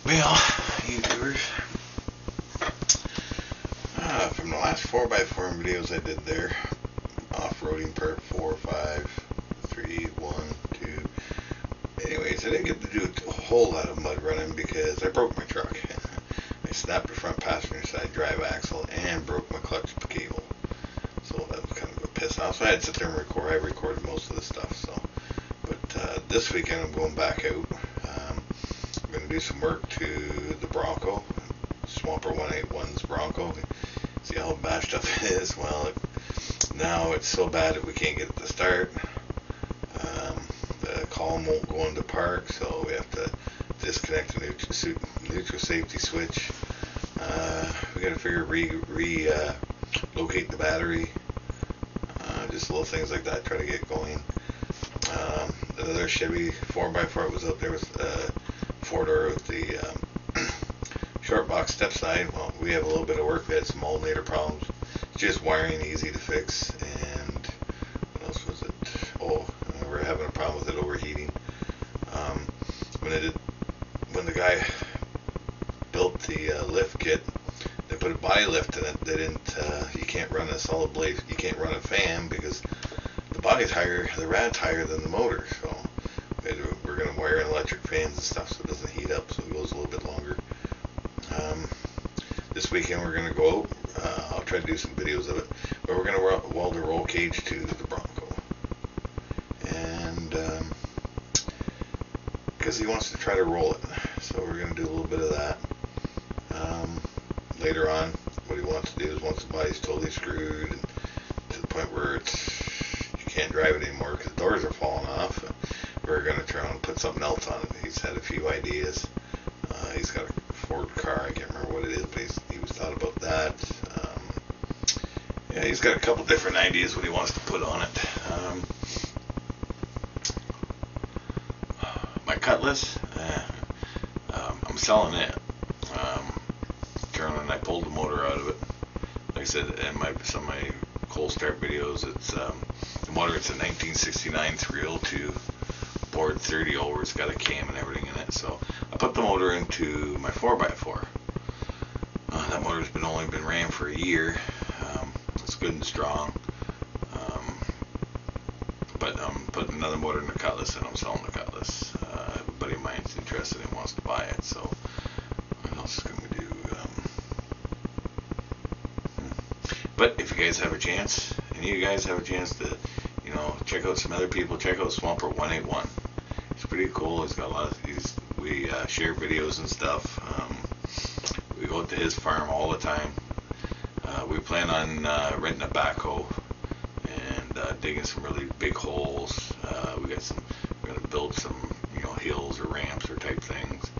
Well, YouTubers, from the last 4x4 videos I did there, off-roading part 4, 5, 3, 1, 2, anyways, I didn't get to do a whole lot of mud running because I broke my truck. I snapped the front passenger side drive axle and broke my clutch cable. So that was kind of a piss off. So I had to sit there and record. I recorded most of the stuff. So, but this weekend I'm going back out. I'm going to do some work to the Bronco, Swamper 181's Bronco. See how bashed up it is? Well, now it's so bad that we can't get it to start. The column won't go into park, so we have to disconnect the neutral safety switch. We got to figure locate the battery. Just little things like that. Try to get going. Another Chevy 4x4 was up there with four-door with the short box step side. Well, we have a little bit of work. We had some alternator problems. Just wiring, easy to fix. And what else was it? Oh, we're having a problem with it overheating. When the guy built the lift kit, they put a body lift in it. They didn't. You can't run a solid blade. You can't run a fan because the body's higher, the rad's higher than the motor. So we're going to wire in electric fans and stuff so it doesn't heat up, so it goes a little bit longer. This weekend we're going to go out. I'll try to do some videos of it, but we're going to weld a roll cage to the Bronco, and because he wants to try to roll it, so we're going to do a little bit of that. Later on, what he wants to do is once the body's totally screwed and to the point where you can't drive it anymore because the doors are falling off, we're going to try and put something else on it. He's had a few ideas. He's got a Ford car, I can't remember what it is, but he was thought about that. Yeah, he's got a couple different ideas what he wants to put on it. My Cutlass, I'm selling it. And I pulled the motor out of it. Like I said in some of my cold start videos, it's the motor. It's a 1969 302 board 30 over. It's got a cam and everything in it. So I put the motor into my 4x4. That motor's only been ran for a year. It's good and strong. But I'm putting another motor in the Cutlass, and I'm selling the Cutlass. A buddy of mine's interested and wants to buy it. So what else can we do? But if you guys have a chance, and you guys have a chance to, check out some other people, check out Swamper 181. It's pretty cool. He's got a lot of these. We share videos and stuff. We go to his farm all the time. We plan on renting a backhoe and digging some really big holes. We're gonna build some, hills or ramps or type things.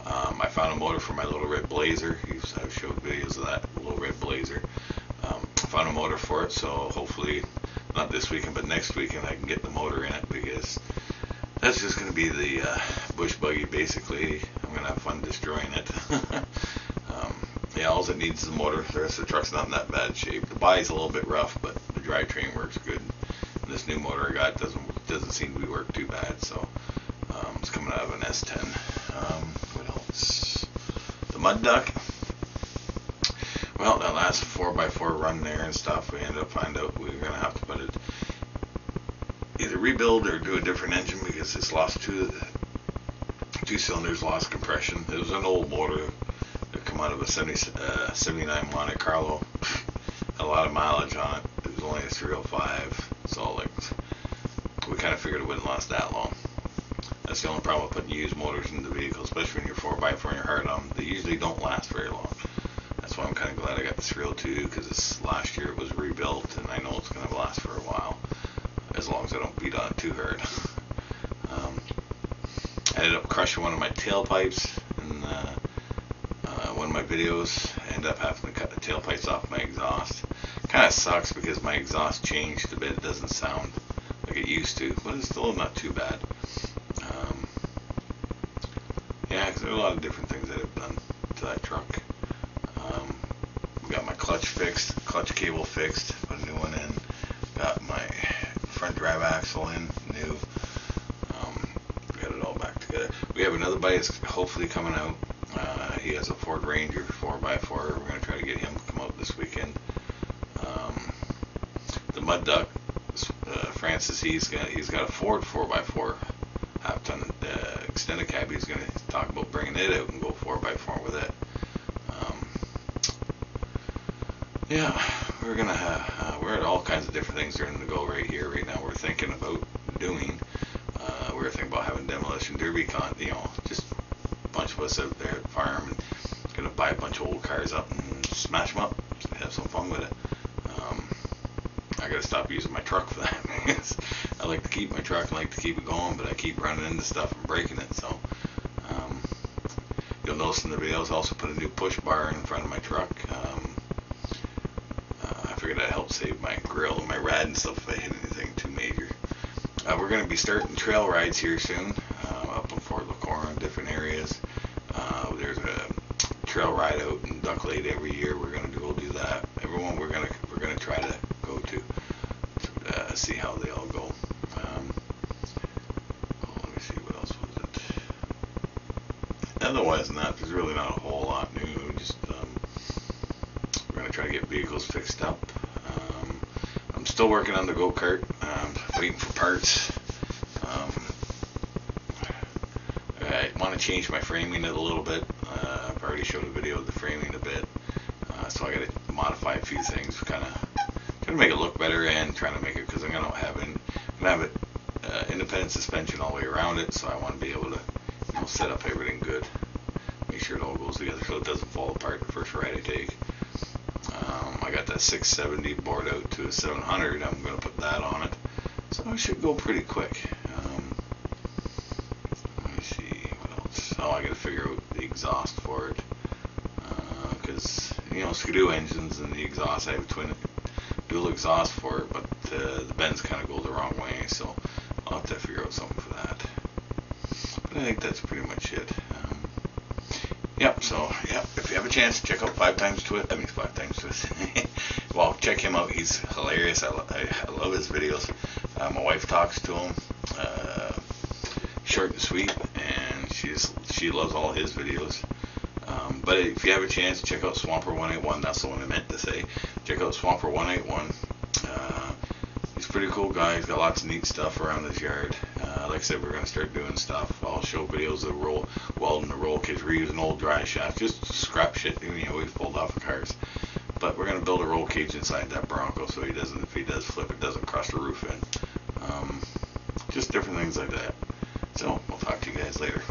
I found a motor for my Little Red Blazer. I've showed videos of that Little Red Blazer. Found a motor for it, so hopefully not this weekend but next weekend I can get the motor in it, because that's just going to be the bush buggy basically. I'm going to have fun destroying it. Yeah, all it needs is the motor. The rest of the truck's not in that bad shape. The body's a little bit rough, but the drivetrain works good. And this new motor I got doesn't seem to be work too bad, so it's coming out of an S10. What else? The Mud Duck. Well, that last 4x4 run there and stuff, we ended up finding out we were going to have to put it, either rebuild or do a different engine because it's lost two cylinders, lost compression. It was an old motor that come out of a 79 Monte Carlo. Had a lot of mileage on it. It was only a 305, so we kind of figured it wouldn't last that long. That's the only problem with putting used motors in the vehicle, especially when you're 4x4 and you're hard on them. They usually don't last very long. That's why I'm kind of glad I got the 302, because last year it was rebuilt, and I know it's going to last for a while, as long as I don't beat on it too hard. I ended up crushing one of my tailpipes in one of my videos. I ended up having to cut the tailpipes off my exhaust. Kind of sucks because my exhaust changed a bit. It doesn't sound like it used to, but it's still not too bad. Yeah, because there are a lot of different things that I've done to that truck. Got my clutch fixed, clutch cable fixed, put a new one in. Got my front drive axle in, new. Got it all back together. We have another bike that's hopefully coming out. He has a Ford Ranger 4x4. We're going to try to get him to come out this weekend. The Mud Duck, Francis, he's got a Ford 4x4 half-ton extended cab. He's going to talk about bringing it out and go 4x4 with it. Yeah, we're at all kinds of different things during the go right here, right now. We're thinking about doing. We're thinking about having demolition derby just a bunch of us out there at the farm and gonna buy a bunch of old cars up and smash them up, have some fun with it. I gotta stop using my truck for that because I like to keep my truck and like to keep it going, but I keep running into stuff and breaking it. So you'll notice in the videos I also put a new push bar in front of my truck. I figured that helped save my grill and my rad and stuff if I hit anything too major. We're going to be starting trail rides here soon, up in Fort LaCour in different areas. There's a trail ride out in Duck Lake every year. We're going to go do that. Everyone we're going to try to go to see how they all go. Let me see, what else was it? Otherwise than that, there's really not a whole lot new. Just we're going to try to get vehicles fixed up. I'm still working on the go-kart. Waiting for parts. I want to change my framing it a little bit. I've already showed a video of the framing a bit, so I got to modify a few things, kind of trying to make it look better and trying to make it, because I'm gonna have it independent suspension all the way around it, so I want to be able to set up everything good, make sure it all goes together so it doesn't fall apart the first ride I take. I got that 670 bored out to a 700. I'm gonna put that on it. So it should go pretty quick. Let me see what else. Oh, I got to figure out the exhaust for it, because Skidoo engines and the exhaust, I have dual exhaust for it, but the bends kind of go the wrong way, so I'll have to figure out something for that. But I think that's pretty much it. If you have a chance, check out 5x Twist. 5x Twist. Well, check him out. He's hilarious. I love his videos. My wife talks to him, short and sweet, and she loves all his videos. But if you have a chance, check out Swamper181. That's the one I meant to say. Check out Swamper181. He's a pretty cool guy. He's got lots of neat stuff around his yard. Like I said, we're going to start doing stuff. I'll show videos of welding the roll cage. We're using old dry shaft, just scrap shit we've pulled off of cars. But we're going to build a roll cage inside that Bronco so if he does flip, it doesn't crush the roof in. Just different things like that. So, we'll talk to you guys later.